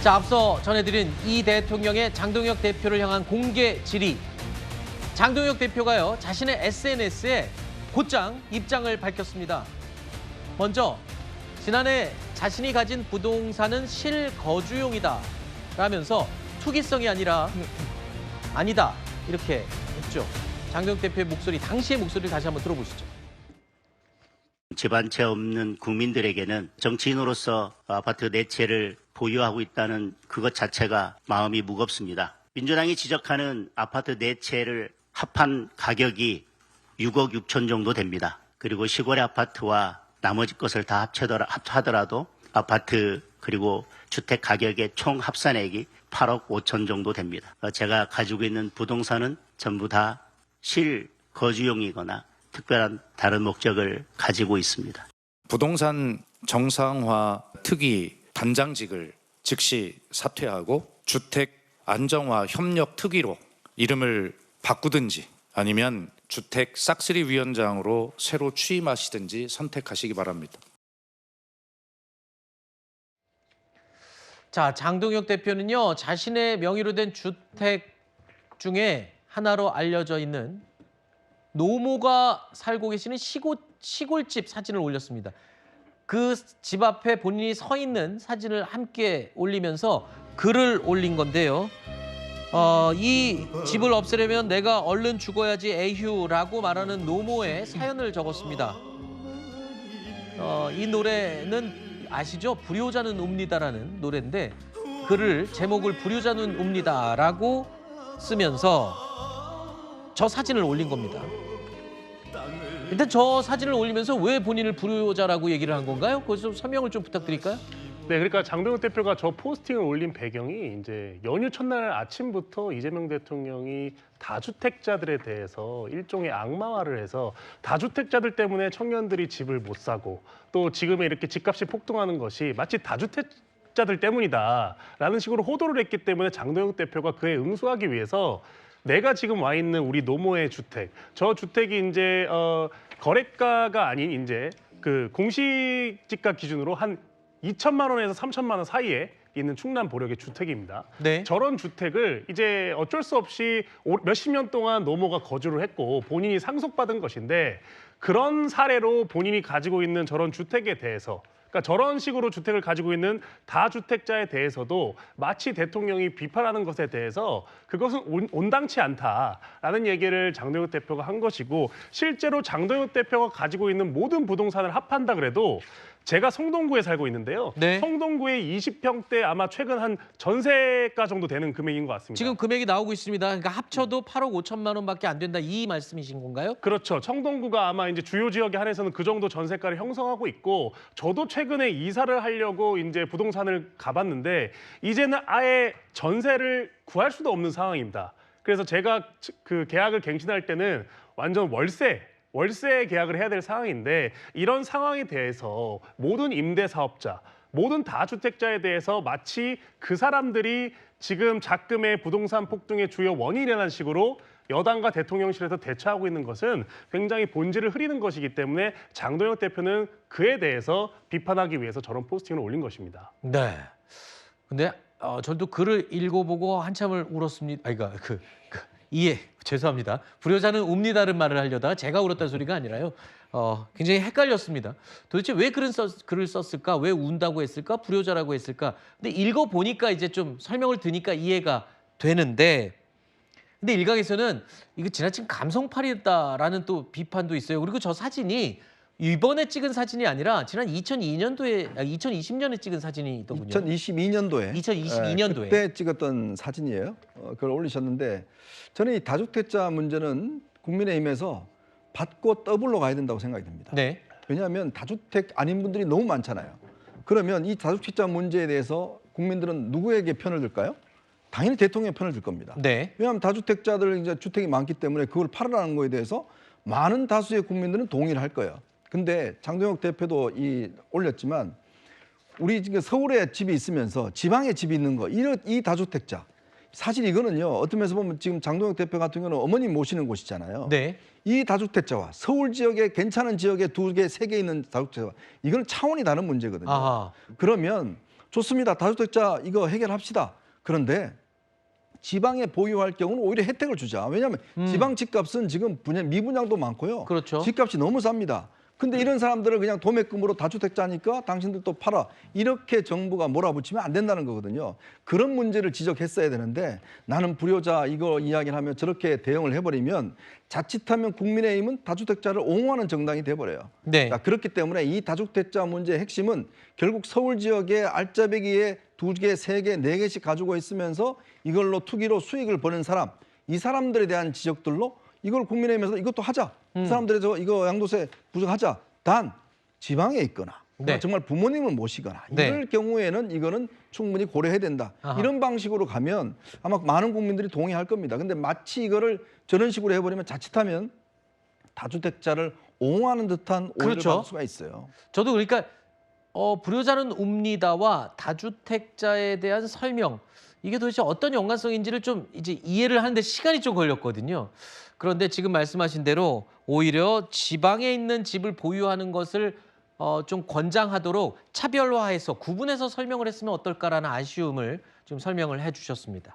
자, 앞서 전해드린 이 대통령의 장동혁 대표를 향한 공개 질의. 장동혁 대표가요, 자신의 SNS에 곧장 입장을 밝혔습니다. 먼저 지난해 자신이 가진 부동산은 실거주용이다 라면서 투기성이 아니다 이렇게 했죠. 장동혁 대표의 목소리, 당시의 목소리를 다시 한번 들어보시죠. 집 한 채 없는 국민들에게는 정치인으로서 아파트 4채를 보유하고 있다는 그것 자체가 마음이 무겁습니다. 민주당이 지적하는 아파트 4채를 합한 가격이 6억 6천 정도 됩니다. 그리고 시골의 아파트와 나머지 것을 다 합하더라도 아파트 그리고 주택 가격의 총 합산액이 8억 5천 정도 됩니다. 제가 가지고 있는 부동산은 전부 다 실거주용이거나 특별한 다른 목적을 가지고 있습니다. 부동산 정상화 특위 단장직을 즉시 사퇴하고 주택 안정화 협력 특위로 이름을 바꾸든지 아니면 주택 싹쓸이 위원장으로 새로 취임하시든지 선택하시기 바랍니다. 자, 장동혁 대표는요, 자신의 명의로 된 주택 중에 하나로 알려져 있는 노모가 살고 계시는 시골집 사진을 올렸습니다. 그 집 앞에 본인이 서 있는 사진을 함께 올리면서 글을 올린 건데요. 이 집을 없애려면 내가 얼른 죽어야지 에휴라고 말하는 노모의 사연을 적었습니다. 이 노래는 아시죠? 불효자는 옵니다라는 노래인데 글을 제목을 불효자는 옵니다라고 쓰면서 저 사진을 올린 겁니다. 일단 저 사진을 올리면서 왜 본인을 불효자라고 얘기를 한 건가요? 그래서 좀 설명을 좀 부탁드릴까요? 네, 그러니까 장동혁 대표가 저 포스팅을 올린 배경이 이제 연휴 첫날 아침부터 이재명 대통령이 다주택자들에 대해서 일종의 악마화를 해서 다주택자들 때문에 청년들이 집을 못 사고 또 지금의 이렇게 집값이 폭등하는 것이 마치 다주택자들 때문이다라는 식으로 호도를 했기 때문에 장동혁 대표가 그에 응수하기 위해서 내가 지금 와 있는 우리 노모의 주택, 저 주택이 이제 거래가가 아닌 이제 그 공시지가 기준으로 한 2천만 원에서 3천만 원 사이에 있는 충남 보력의 주택입니다. 네. 저런 주택을 이제 어쩔 수 없이 몇십 년 동안 노모가 거주를 했고 본인이 상속받은 것인데 그런 사례로 본인이 가지고 있는 저런 주택에 대해서 그러니까 저런 식으로 주택을 가지고 있는 다주택자에 대해서도 마치 대통령이 비판하는 것에 대해서 그것은 온당치 않다라는 얘기를 장동혁 대표가 한 것이고 실제로 장동혁 대표가 가지고 있는 모든 부동산을 합한다 그래도 제가 성동구에 살고 있는데요. 네. 성동구에 20평대 아마 최근 한 전세가 정도 되는 금액인 것 같습니다. 지금 금액이 나오고 있습니다. 그러니까 합쳐도 8억 5천만 원밖에 안 된다 이 말씀이신 건가요? 그렇죠. 청동구가 아마 이제 주요 지역에 한해서는 그 정도 전세가를 형성하고 있고 저도 최근에 이사를 하려고 이제 부동산을 가봤는데 이제는 아예 전세를 구할 수도 없는 상황입니다. 그래서 제가 그 계약을 갱신할 때는 완전 월세 계약을 해야 될 상황인데 이런 상황에 대해서 모든 임대사업자, 모든 다주택자에 대해서 마치 그 사람들이 지금 작금의 부동산 폭등의 주요 원인이라는 식으로 여당과 대통령실에서 대처하고 있는 것은 굉장히 본질을 흐리는 것이기 때문에 장동혁 대표는 그에 대해서 비판하기 위해서 저런 포스팅을 올린 것입니다. 네. 근데 저도 글을 읽어보고 한참을 울었습니다. 죄송합니다. 불효자는 웁니다는 말을 하려다가 제가 울었다는 소리가 아니라요. 굉장히 헷갈렸습니다. 도대체 왜 글을 썼을까? 왜 운다고 했을까? 불효자라고 했을까? 근데 읽어보니까 이제 좀 설명을 드니까 이해가 되는데 근데 일각에서는 이거 지나친 감성팔이다라는 또 비판도 있어요. 그리고 저 사진이 이번에 찍은 사진이 아니라 지난 2020년에 찍은 사진이 있더군요. 2022년도에. 2022년도에. 그때 찍었던 사진이에요. 그걸 올리셨는데 저는 이 다주택자 문제는 국민의힘에서 받고 더블로 가야 된다고 생각이 듭니다. 네. 왜냐하면 다주택 아닌 분들이 너무 많잖아요. 그러면 이 다주택자 문제에 대해서 국민들은 누구에게 편을 들까요? 당연히 대통령의 편을 들 겁니다. 네. 왜냐하면 다주택자들 이제 주택이 많기 때문에 그걸 팔아라는 거에 대해서 많은 다수의 국민들은 동의를 할 거예요. 근데 장동혁 대표도 올렸지만 우리 지금 서울에 집이 있으면서 지방에 집이 있는 거, 이 다주택자. 사실 이거는요, 어떤 면에서 보면 지금 장동혁 대표 같은 경우는 어머님 모시는 곳이잖아요. 네. 이 다주택자와 서울 지역에 괜찮은 지역에 2개, 3개 있는 다주택자와 이건 차원이 다른 문제거든요. 아하. 그러면 좋습니다. 다주택자 이거 해결합시다. 그런데 지방에 보유할 경우는 오히려 혜택을 주자. 왜냐하면 지방 집값은 지금 미분양도 많고요. 그렇죠. 집값이 너무 쌉니다. 근데 이런 사람들을 그냥 도매금으로 다주택자니까 당신들도 팔아. 이렇게 정부가 몰아붙이면 안 된다는 거거든요. 그런 문제를 지적했어야 되는데 나는 불효자 이거 이야기를 하면 저렇게 대응을 해버리면 자칫하면 국민의힘은 다주택자를 옹호하는 정당이 돼버려요. 네. 자, 그렇기 때문에 이 다주택자 문제의 핵심은 결국 서울 지역에 알짜배기에 2개, 3개, 4개씩 가지고 있으면서 이걸로 투기로 수익을 버는 사람, 이 사람들에 대한 지적들로 이걸 국민의힘에서 이것도 하자. 사람들의 이거 양도세 부족하자. 단 지방에 있거나 네. 정말 부모님을 모시거나 네. 이럴 경우에는 이거는 충분히 고려해야 된다. 아하. 이런 방식으로 가면 아마 많은 국민들이 동의할 겁니다. 근데 마치 이거를 저런 식으로 해버리면 자칫하면 다주택자를 옹호하는 듯한 오해를 그렇죠. 받을 수가 있어요. 저도 그러니까 불효자는 웁니다와 다주택자에 대한 설명 이게 도대체 어떤 연관성인지를 좀 이제 이해를 하는데 시간이 좀 걸렸거든요. 그런데 지금 말씀하신 대로 오히려 지방에 있는 집을 보유하는 것을 좀 권장하도록 차별화해서 구분해서 설명을 했으면 어떨까라는 아쉬움을 좀 설명을 해주셨습니다.